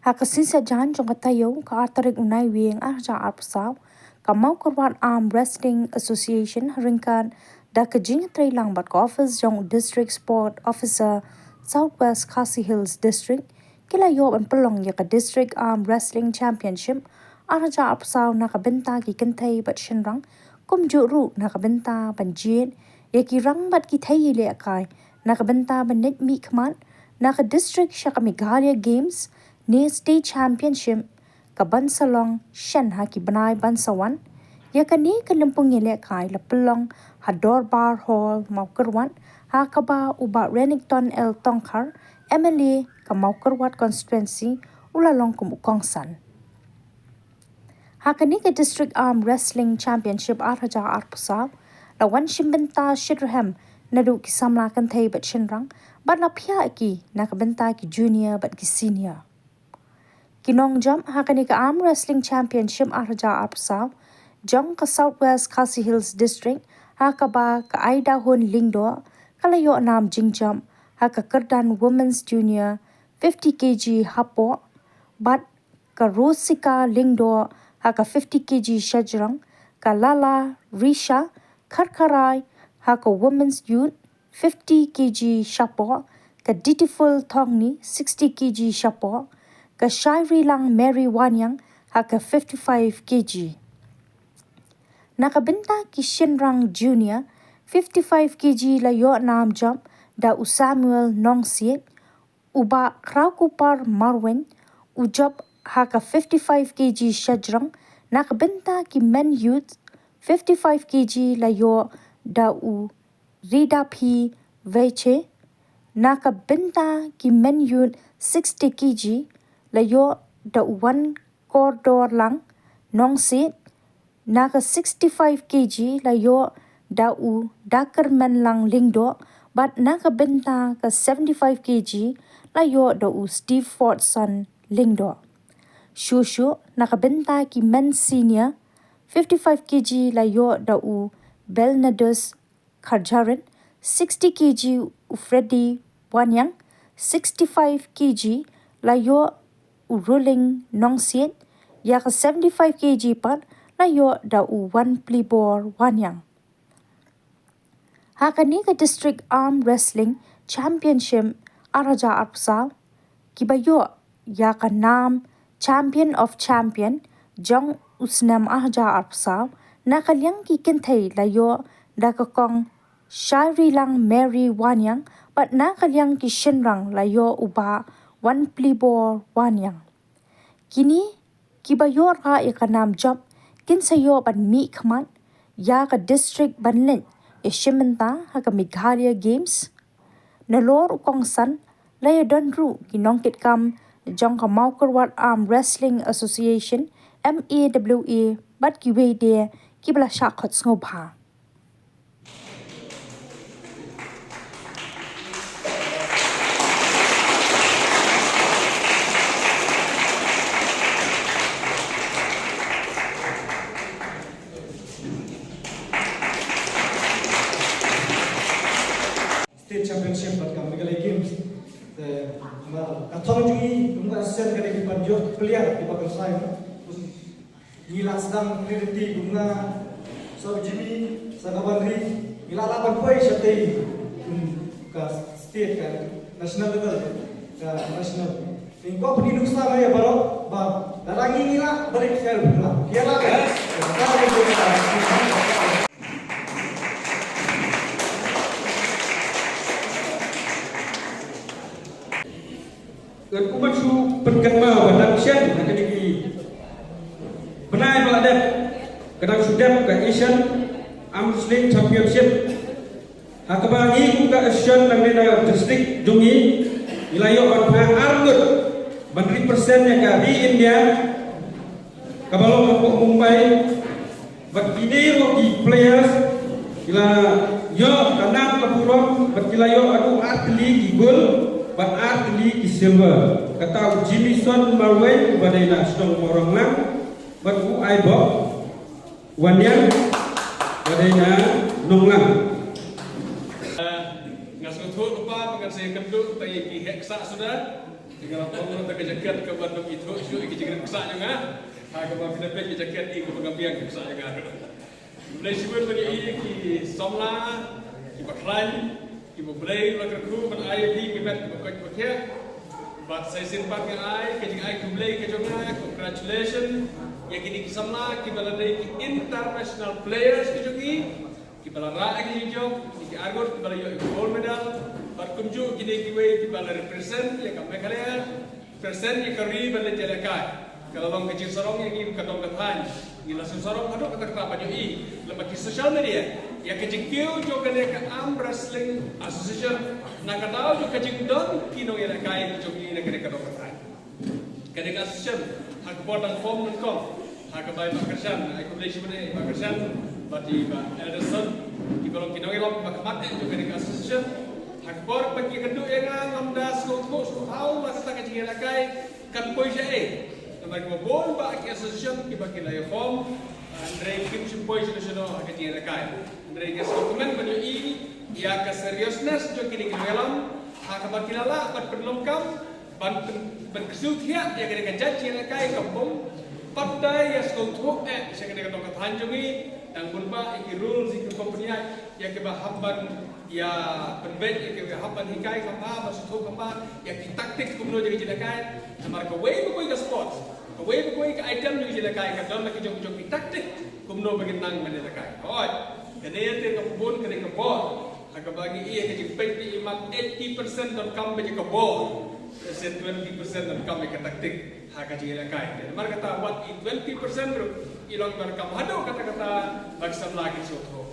Hakasinsa jan jong katayo ka artarik unai wieng arja arpsaw ka mau korwan Arm Wrestling Association ringkan da kajing Shairilang bat ka office jong District Sport Officer Southwest Khasi Hills District kila yo an pelong ya ka District Arm Wrestling Championship arja arpsaw na ka benta ki kentai bat shinrang kum juru na ka benta ban jien ya ki rang bat ki thai le kai na ka benta ban net mi kman na ka District Shakamighalia Games ni State Championship ka bansalong shen ha ki banai bansawan ya ka ni ka lempung le kai la pelong hador bar hall mau kerwan ha ka ba uba Renington L Tongkar MLA ka mau kerwat constituency ulalong kum ukongsan ha ka ni ka District Arm Wrestling Championship arhaja arpusaw la wan shimbenta shidraham nadu ki samla kan thai bat shinrang bat la phia ki na ka benta ki junior bat ki senior ki Nongjop haka ni ka Arm Wrestling Championship arja arpsaw jong ka Southwest Khasi Hills District haka ba ka Aida Hun Lingdo kalayo nam jingjam haka Kerdan Women's Junior 50 kg hapo bat ka Rosika Lingdo haka 50 kg shajrang ka Lala Risha Karkarai haka Women's Youth 50 kg shapo ka Ditiful Thongni 60 kg shapo ka Shairilang Wanniang haka 55 kg. Nakabenta ki Shinrang Junior 55 kg la yo nam jump da Samuel Nongsiet uba Kraukupar Marwin ujab haka 55 kg shajrang nakabenta ki Men Youth 55 kg la yo da Rida P Veche nakabenta ki Men Youth 60 kg layo da one corridor lang nong sit naka 65 kg layo da Dakerman lang lingdo but naka benta ka 75 kg layo da Steve Fordson lingdo shushu naka benta ki men senior 55 kg layo da Belnadus Karjaran 60 kg Freddy Wanniang 65 kg layo ruling Nongsiet ya ka 75 kg pat layo da Wanplibor Wanniang. Haka ni ka District Arm Wrestling Championship araja arpsaw kibayo ya ka nam Champion of Champion jong usnam araja arpsaw nakalyang ki kenthai layo da ka kong Shairilang Wanniang but nakalyang ki Shinrang layo uba Wanplibor Wanniang. Kini kibayor ka ikanam job kinsayo ban mi kman ya ka district banlin ya shimenta haka Meghalaya Games nalor ukongsan laya donru kinongkit kam jong ka Maukarwat Arm Wrestling Association MAWA bat kiwe de kibla shakot ngobha. State Championship but Meghalaya Games. Katong jungi mga asen kali di panjot player di bagian saya. Gila sedang krediti bunga so Jimmy Sagabandri gila 8 poin syati ke state kan national level ke national. Ingko penduduk sama ya baru darangi gila balik sekali pula. Kira kan? Ku maksud penkenal bandang Asian nak digi benai beladat kadang sudah ke Asian Arm Wrestling Championship hakabangi buka Asian nang nena district jungi wilayah orang argut bandri persennya ka di India kabalo ko Mumbai bat video di players ila yo kanang kapurong bat kilayo adu atli gol bat atli ki silver kata Jimison Marway badai na stong morong lang bat u Aibo Wanniang badai na nonglang ngasut lupa pengen saya kenduk tai ki heksa sudah Tinggal orang tak kejakat ke Bandung itu, itu kejakat besar juga. Hak apa kita pergi kejakat itu pengambilan besar juga. Mulai sebelum bagi ini ki somla, ki bakran, ki mulai lakukan kru pada ayat di kita bukan bukan. But saya simpan ke ayat, kejakat ayat mulai kejonga, congratulations. Yang kini ki somla, ki baladai ki international players kejongi, ki balara ki jom, ki argot ki balayo gold medal. Berkunjung kini kiwe di bala represent ya kami kalian present ya kari bala jalakai kalau long kecil sorong yang ini kadang katahan ini langsung sorong kadang kata apa jadi lepas di social media ya kecil kiu juga kena ke arm wrestling association nak katahu juga kecil don kino ya kai juga ini kena kadang katahan kena association hak bodan form dan kom hak bayi makarsan aku beli sebenarnya makarsan bati ba Anderson di kolom kino yang lom makmate juga kena association Akbar bagi kedua yang ngamdas kau tahu masa tak kecil lakai kan poin saya. Nampak kau bon bagi association kita bagi layak form. Andre kim poin nasional kecil lakai. Andre kes dokumen bagi ini ya keseriusness jo kini kelam. Hak bagi lala bat perlengkap ban berkesuh ya kena janji lakai kampung. Padai ya sekolah saya kena kata hanjungi dan bunba iki rules iki company ya ke bahamban ya penbet ya ke bahamban hikai kapa masuk kapa ya ki taktik kumno jadi jelakai namar ko way ko ke sports ko way ko ke item jadi jelakai ka dam ki jong jong ki taktik kumno bagin nang menelakai oi kene te ka bun kene ka bor hak bagi iya ke penti imat 80% don kam be ka bor 20% don kam be ka taktik hak jelakai dan mar kata what 20% ilang bar kam hado kata-kata bagsam lagi soto